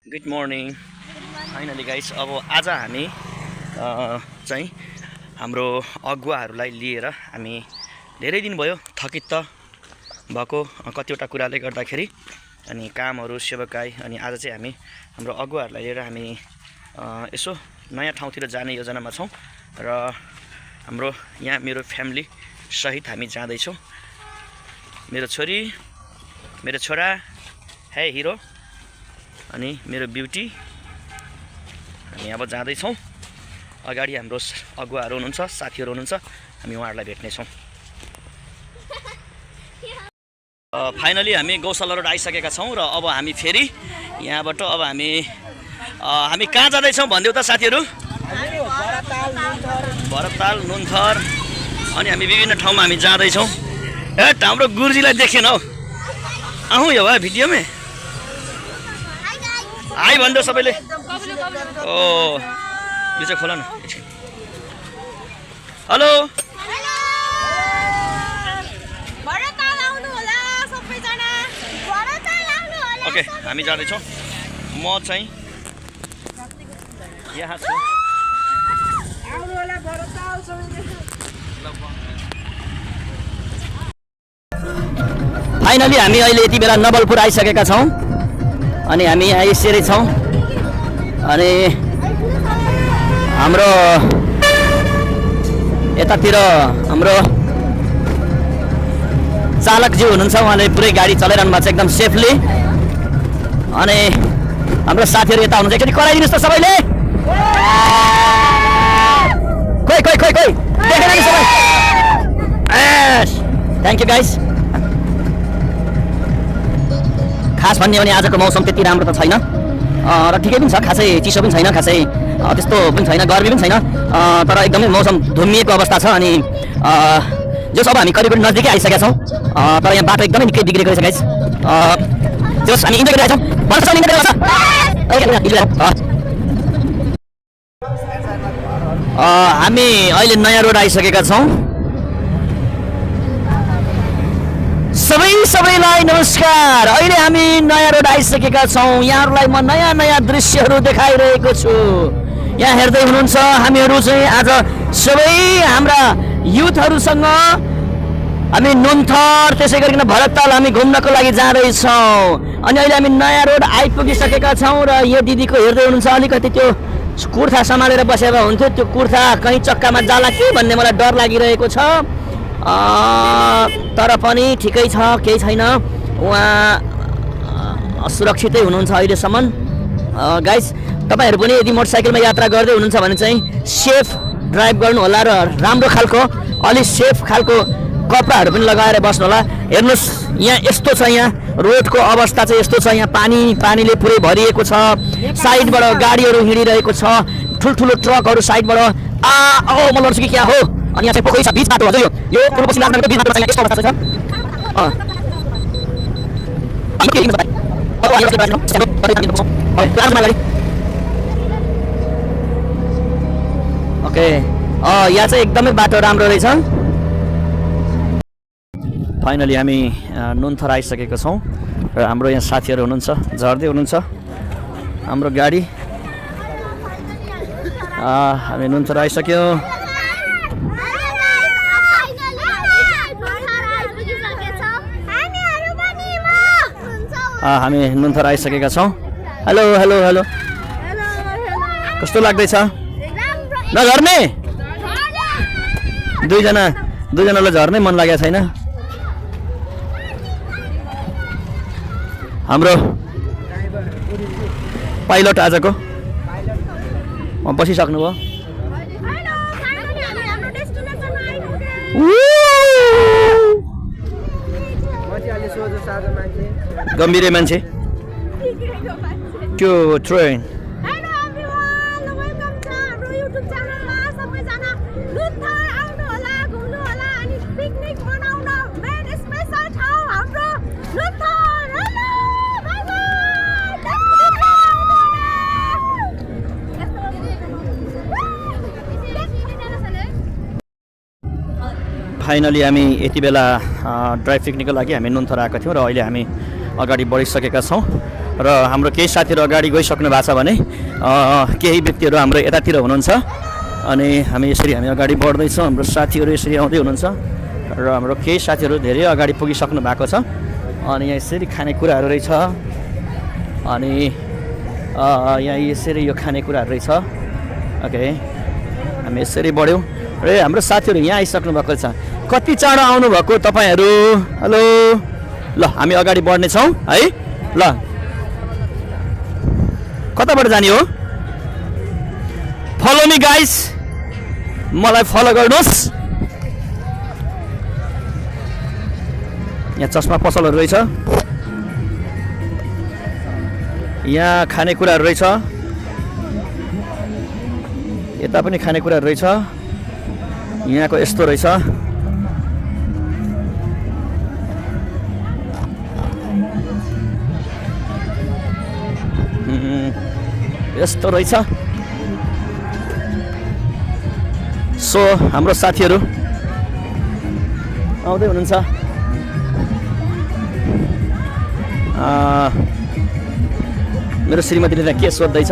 Good morning finally guys. अब आज हामी चाहिँ हाम्रो अगुवाहरूलाई लिएर हामी धेरै दिन भयो थकित त भएको कतिवटा कुराले गर्दाखेरि अनि कामहरू सेवाकाई अनि आज चाहिँ हामी हाम्रो अगुवाहरूलाई लिएर हामी यसो नयाँ ठाउँतिर जाने योजनामा छौँ र हाम्रो यहाँ मेरो फ्यामिली सहित हामी जाँदैछौँ। मेरो छोरी, मेरो छोरा, हे हिरो अनि मेरो ब्युटी। हामी अब जाँदैछौँ। अगाडि हाम्रो अगुवाहरू हुनुहुन्छ, साथीहरू हुनुहुन्छ, हामी उहाँहरूलाई भेट्नेछौँ। फाइनली हामी गौशाला रोड आइसकेका छौँ र अब हामी फेरि यहाँबाट अब हामी कहाँ जाँदैछौँ भनिदेऊ त साथीहरू? भरतताल, नुनथर अनि हामी विभिन्न ठाउँमा हामी जाँदैछौँ। हाम्रो गुरुजीलाई देखेन हौ, आउँ यो भयो भिडियोमा हाई भन्दो सबैले। ओ यो चाहिँ खोला न। हेलो ओके, हामी जाँदैछौँ। म चाहिँ यहाँ छु। फाइनली हामी अहिले यति बेला नवलपुर आइसकेका छौँ अनि हामी यहाँ यसरी छौँ अनि हाम्रो यतातिर हाम्रो चालकज्यू हुनुहुन्छ, उहाँले पुरै गाडी चलाइरहनु भएको छ एकदम सेफली। अनि हाम्रो साथीहरू यता हुनुहुन्छ, एकचोटि कराइदिनुहोस् त सबैले। खोइ खोइ खोइ खोइ देखेन नि सबै? Thank you guys. खास भन्ने भने आजको मौसम त्यति राम्रो त छैन र ठिकै पनि छ, खासै चिसो पनि छैन, खासै त्यस्तो पनि छैन, गर्मी पनि छैन, तर एकदमै मौसम धुम्मिएको अवस्था छ। अनि जस अब हामी करिब नजिकै आइसकेका छौँ, तर यहाँ बाटो एकदमै निकै बिग्रेको रहेछ गाइस। जस हामी इन्जोय गरिरहेछौँ। हामी अहिले नयाँ रोड आइसकेका छौँ। सबैलाई नमस्कार। अहिले हामी नयाँ रोड आइसकेका छौँ। यहाँहरूलाई म नयाँ नयाँ दृश्यहरू देखाइरहेको छु। यहाँ हेर्दै हुनुहुन्छ, हामीहरू चाहिँ आज सबै हाम्रा युथहरूसँग हामी नुनथर त्यसै गरिकन भरतताल हामी घुम्नको लागि जाँदैछौँ। अनि अहिले हामी नयाँ रोड आइपुगिसकेका छौँ र यो दिदीको हेर्दै हुनुहुन्छ अलिकति त्यो कुर्ता समालेर बसेर हुन्थ्यो, त्यो कुर्ता कहीँ चक्कामा जाला कि भन्ने मलाई डर लागिरहेको छ। तर पनि ठिकै छ, केही छैन, उहाँ सुरक्षितै हुनुहुन्छ अहिलेसम्म। गाइस, तपाईँहरू पनि यदि मोटरसाइकलमा यात्रा गर्दै हुनुहुन्छ भने चाहिँ सेफ ड्राइभ गर्नु होला र राम्रो खालको अलि सेफ खालको कपडाहरू पनि लगाएर बस्नु होला। हेर्नुहोस् यहाँ यस्तो छ, यहाँ रोडको अवस्था चाहिँ यस्तो छ, यहाँ पानीले पुरै भरिएको छ, साइडबाट गाडीहरू हिँडिरहेको छ, ठुल्ठुलो ट्रकहरू साइडबाट म लड्छु कि क्या हो। अनि यहाँ चाहिँ पोखरी छ, बिच बाटो हो यो पूर्व पश्चिम राजमार्गको बिच बाटो चाहिँ यस्तो अवस्था छ। ओके, यहाँ चाहिँ एकदमै बाटो राम्रो रहेछ। फाइनली हामी नुनथर आइसकेका छौँ र हाम्रो यहाँ साथीहरू हुनुहुन्छ, झर्दै हुनुहुन्छ हाम्रो गाडी। हामी नुनथर आइसक्यौँ। हामी नुनथर आइसकेका छौँ। हेलो हेलो हेलो, कस्तो लाग्दैछ? नझर्ने? दुईजनालाई झर्नै मन लागेको छैन। हाम्रो पाइलट आजको बसिसक्नु भयो। गम्भीरै मान्छे त्यो ट्रेन। फाइनली हामी यति बेला ड्राई पिकनिकको लागि हामी नुनथर आएका थियौँ र अहिले हामी अगाडि बढिसकेका छौँ र हाम्रो केही साथीहरू अगाडि गइसक्नु भएको छ भने केही व्यक्तिहरू हाम्रो यतातिर हुनुहुन्छ अनि हामी अगाडि बढ्दैछौँ। हाम्रो साथीहरू यसरी आउँदै हुनुहुन्छ र हाम्रो केही साथीहरू धेरै अगाडि पुगिसक्नु भएको छ अनि यहाँ यसरी खानेकुराहरू रहेछ अनि यहाँ यसरी यो खानेकुराहरू रहेछ। ओके हामी यसरी बढ्यौँ र हाम्रो साथीहरू यहाँ आइसक्नु भएको छ। कति चाँडो आउनुभएको तपाईँहरू? हेलो ल हामी अगाडि बढ्नेछौँ है। ल कताबाट जाने हो? फलो मी गाइस, मलाई फलो गर्नुहोस्। यहाँ चस्मा पसलहरू रहेछ, यहाँ खानेकुराहरू रहेछ, यता पनि खानेकुराहरू रहेछ, यहाँको यस्तो रहेछ। यस्तो रहेछ। सो हाम्रो साथीहरू आउँदै हुनुहुन्छ। मेरो श्रीमतीले त्यहाँ के सोध्दैछ?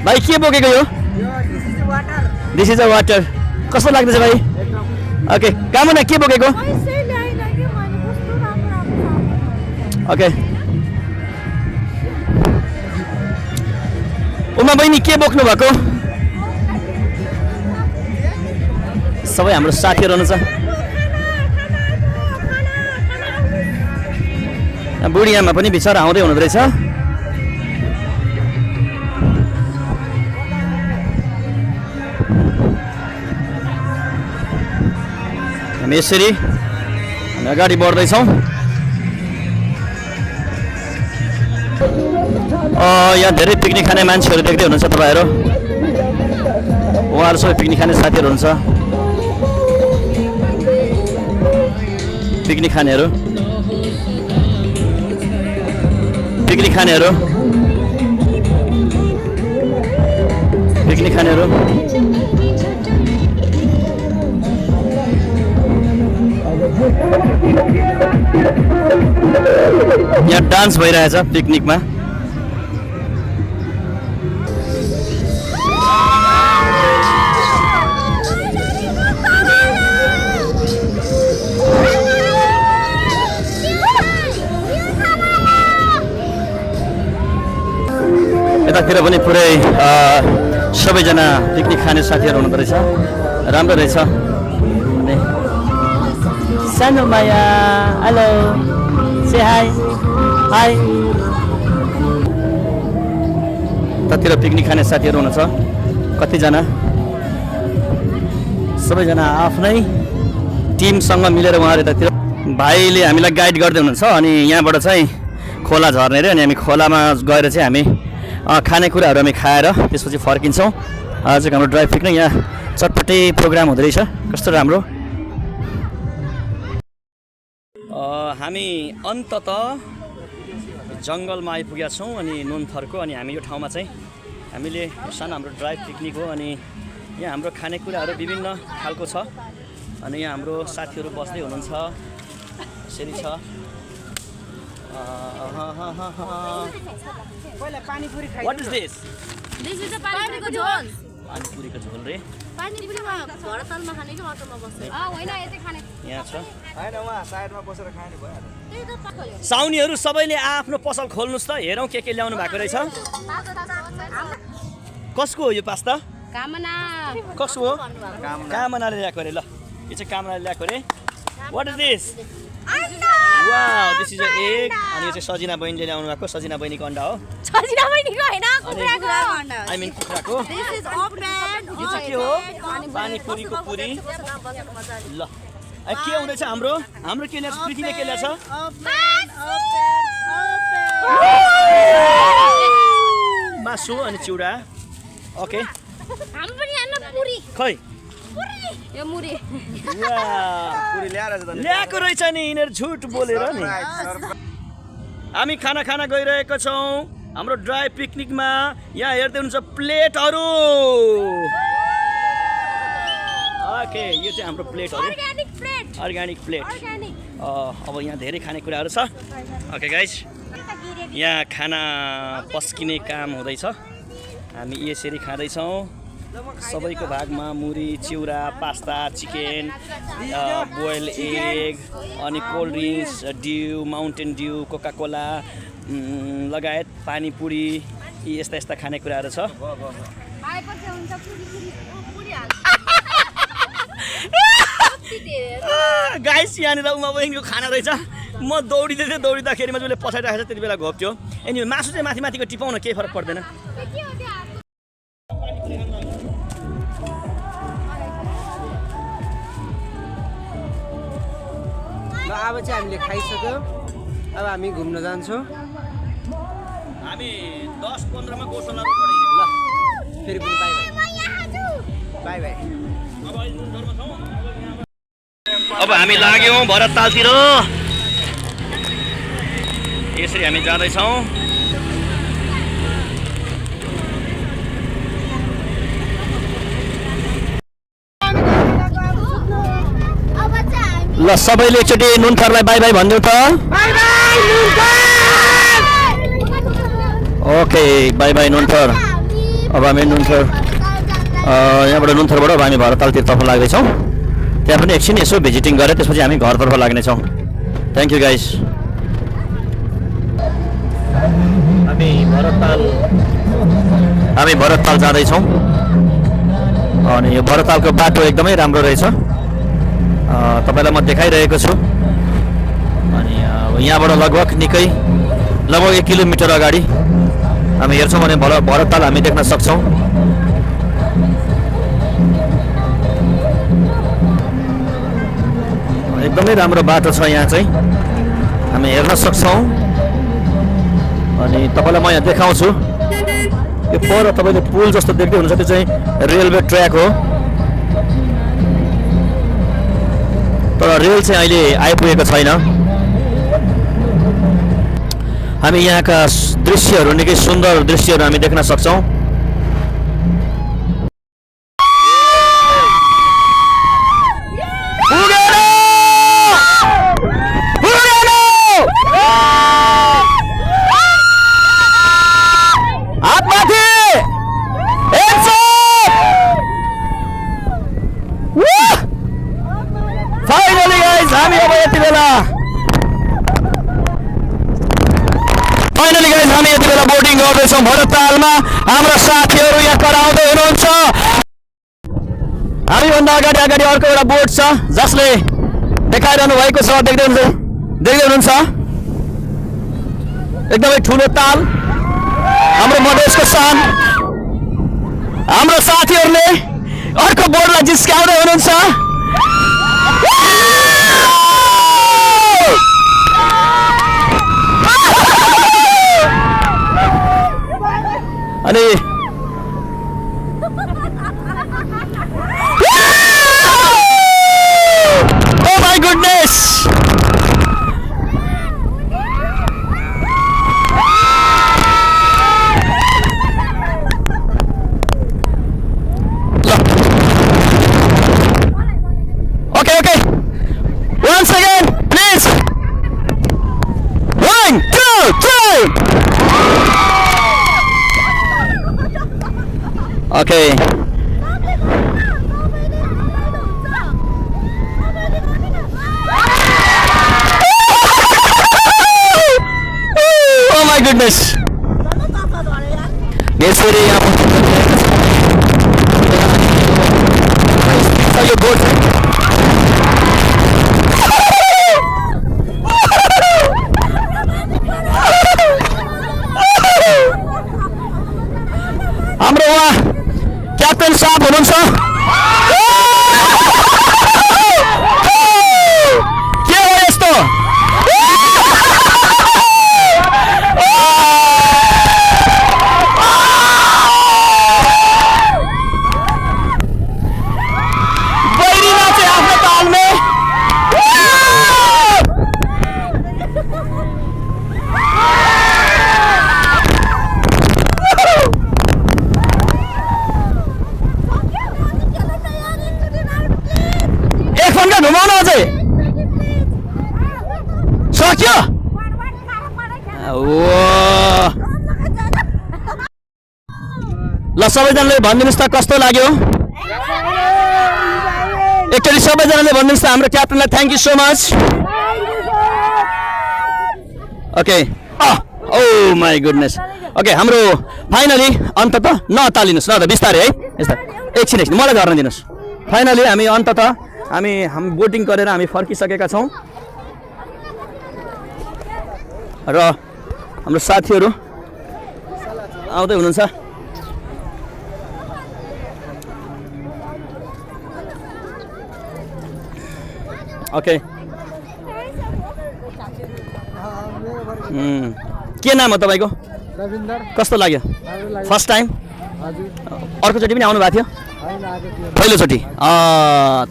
भाइ के बोकेको यो? This is a water. कस्तो लाग्दैछ भाइ? ओके कामना के बोकेको? ओके उमा बहिनी के बोक्नु भएको? सबै हाम्रो साथीहरू हुनुहुन्छ। बुढी आमा पनि बिचरा आउँदै हुनुहुँदो रहेछ। हामी यसरी अगाडि बढ्दैछौँ। यहाँ धेरै पिकनिक खाने मान्छेहरू देख्दै हुनुहुन्छ तपाईँहरू। उहाँहरू सबै पिकनिक खाने साथीहरू हुन्छ। पिकनिक खानेहरू यहाँ डान्स भइरहेछ पिकनिकमा। यतातिर पनि पुरै सबैजना पिकनिक खाने साथीहरू हुनुहुँदो रहेछ। राम्रो रहेछ। अनि सानो माया हेलो से हाई हाई। यतातिर पिकनिक खाने साथीहरू हुनुहुन्छ कतिजना। सबैजना आफ्नै टिमसँग मिलेर उहाँहरू यतातिर भाइले हामीलाई गाइड गर्दै हुनुहुन्छ। अनि यहाँबाट चाहिँ खोला झर्ने रे अनि हामी खोलामा गएर चाहिँ हामी खानेकुराहरू हामी खाएर त्यसपछि फर्किन्छौँ। आजको हाम्रो ड्राइभ पिकनिक यहाँ चटपटे प्रोग्राम हुँदो रहेछ। कस्तो राम्रो। हामी अन्ततः जङ्गलमा आइपुगेका छौँ अनि नुनथरको। अनि हामी यो ठाउँमा चाहिँ हामीले सानो हाम्रो ड्राइभ पिकनिक हो। अनि यहाँ हाम्रो खानेकुराहरू विभिन्न खालको छ। अनि यहाँ हाम्रो साथीहरू बस्दै हुनुहुन्छ। यसरी छ। What is this? This is a पानीपुरीको झोल। पानीपुरीको झोल रे। पानीपुरीमा भरतलमा खाने कि माटोमा बस्ने? होइन यतै खाने। यहाँ छ। हैन उहाँ साइडमा बसेर खाने भयो। त्यही त पक्यो। साउनीहरू सबैले आफ्नो पसल खोल्नुस् त। हेरौँ के ल्याउनु भएको रहेछ। कसको हो यो पास्ता? कामना। कसको हो? कामनाले ल्याएको रे। ल यो चाहिँ कामनाले ल्याएको रे। What is this? Wow, this is an egg. अनि यो चाहिँ सजिना बहिनीले ल्याउनु भएको। सजिना बहिनीको अन्डा हो। सजिना बहिनीको हैन, कुखुराको अन्डा हो। I mean कुखुराको। This is open. यो चाहिँ के हो? पानीपुरीको पुरी। ल के हुँदैछ हाम्रो? हाम्रो के ल्याछ? पृथ्वीले के ल्याछ? मासु अनि चिउरा। ओके हाम्रो पनि यहाँ पुरी। खै यो मुरी। पुरी ल्याएर ल्याएको रहेछ नि यिनीहरू झुट बोलेर नि। हामी खाना गइरहेका छौँ हाम्रो ड्राई पिकनिकमा। यहाँ हेर्दै हुनुहुन्छ प्लेटहरू। ओके यो चाहिँ हाम्रो प्लेटहरू। Organic plate. Organic plate. अब यहाँ धेरै खानेकुराहरू छ। ओके गाइस, यहाँ खाना पस्किने काम हुँदैछ। हामी यसरी खाँदैछौँ। सबैको भागमा मुरी, चिउरा, पास्ता, चिकन, बोइल एग, अनि cold drinks, due, mountain due, Coca Cola लगायत पानीपुरी, यी यस्ता यस्ता खानेकुराहरू छ। गाइस, यहाँनिर उमा बहिनीको खाना रहेछ। म दौडिँदै थिएँ, दौडिँदाखेरिमा जसले पछाडिरहेको छ त्यति बेला घोप्थ्यो। अनि मासु चाहिँ माथि माथिको टिपाउन केही फरक पर्दैन। ल अब चाहिँ हामीले खाइसक्यौँ। अब हामी घुम्न जान्छौँ। हामी 10-15 मा गोसला ल फेरि पनि बाई बाई। अब हामी लाग्यौँ भरततालतिर। यसरी हामी जाँदैछौँ। ल सबैले एकचोटि नुनथरलाई बाई बाई भनिदेऊ त। Okay, by by Nunthar. अब हामी नुनथर यहाँबाट नुनथरबाट अब हामी भरततालतिरतर्फ लाग्दैछौँ। त्यहाँ पनि एकछिन यसो भिजिटिङ गरेर त्यसपछि हामी घरतर्फ लाग्नेछौँ। Thank you guys. हामी भरतताल जाँदैछौँ। अनि यो भरततालको बाटो एकदमै राम्रो रहेछ। तपाईँलाई म देखाइरहेको छु। अनि यहाँबाट लगभग 1 किलोमिटर अगाडि हामी हेर्छौँ भने भरतताल हामी देख्न सक्छौँ। एकदमै राम्रो बाटो छ यहाँ चाहिँ, हामी हेर्न सक्छौँ। अनि तपाईँलाई म यहाँ देखाउँछु। यो पर तपाईँले पुल जस्तो देख्दै हुनुहुन्छ, त्यो चाहिँ रेलवे ट्र्याक हो। तर रेल चाहिँ अहिले आइपुगेको छैन। हामी यहाँका दृश्यहरू, निकै सुन्दर दृश्यहरू हामी देख्न सक्छौँ। फाइनली गाइस, हामी यति बेला बोटिङ गर्दैछौँ भरततालमा। हाम्रो साथीहरू यहाँ कराउँदै हुनुहुन्छ। हामीभन्दा अगाडि अर्को एउटा बोट छ जसले देखाइरहनु भएको छ। देख्दै हुनुहुन्छ एकदमै ठुलो ताल, हाम्रो मधेसको सान। हाम्रो साथीहरूले अर्को बोटलाई जिस्काउँदै हुनुहुन्छ। अनि oh my goodness, okay, once again please, 1 2 3. Okay. Oh my goodness. यसरी यो बोट हाम्रो उहाँ क्याप्टेन साहब हुनुहुन्छ। के हो यस्तो? ल सबैजनाले भनिदिनुहोस् त कस्तो लाग्यो एकचोटि सबैजनाले भनिदिनुहोस् त हाम्रो क्याप्टनलाई thank you so much okay oh my goodness okay हाम्रो फाइनली अन्तत नअत्तालिनुहोस् न त बिस्तारै है यस्ता एकछिन मलाई झर्न दिनुहोस् फाइनली हामी अन्तत हामी बोटिङ गरेर हामी फर्किसकेका छौँ र हाम्रो साथीहरू आउँदै हुनुहुन्छ ओके के नाम हो तपाईँको कस्तो लाग्यो फर्स्ट टाइम अर्कोचोटि पनि आउनु भएको थियो पहिलोचोटि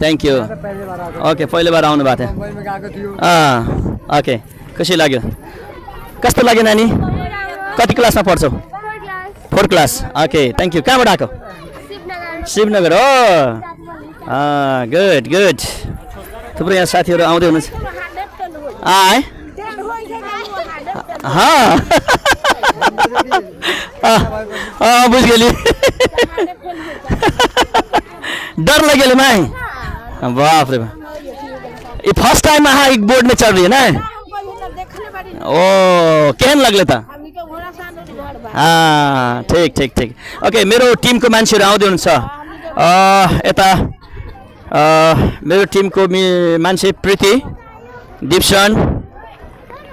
थ्याङ्क यू ओके पहिलो बार आउनु भएको थियो ओके खुसी लाग्यो कस्तो लाग्यो नानी कति क्लासमा पढ्छौ 4th class okay thank you कहाँबाट आएको शिवनगर हो गुड गुड थुप्रो यहाँ साथीहरू आउँदै हुनुहुन्छ बुझिगेली डर लगे मैं बाप रे ये फर्स्ट टाइम यहाँ एक बोर्ड में चढ़ रही है ना ओ केहन लगले था हाँ ठीक ठीक ठीक ओके मेरो टिमको मान्छेहरू आउँदै हुनुहुन्छ यता मेरो टिमको मान्छे प्रीति दिप्सन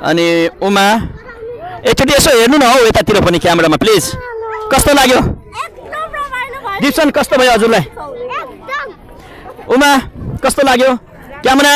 अनि उमा एकचोटि यसो हेर्नु न हौ यतातिर पनि क्यामेरामा प्लिज कस्तो लाग्यो दिप्सन कस्तो भयो हजुरलाई उमा कस्तो लाग्यो क्यामेरा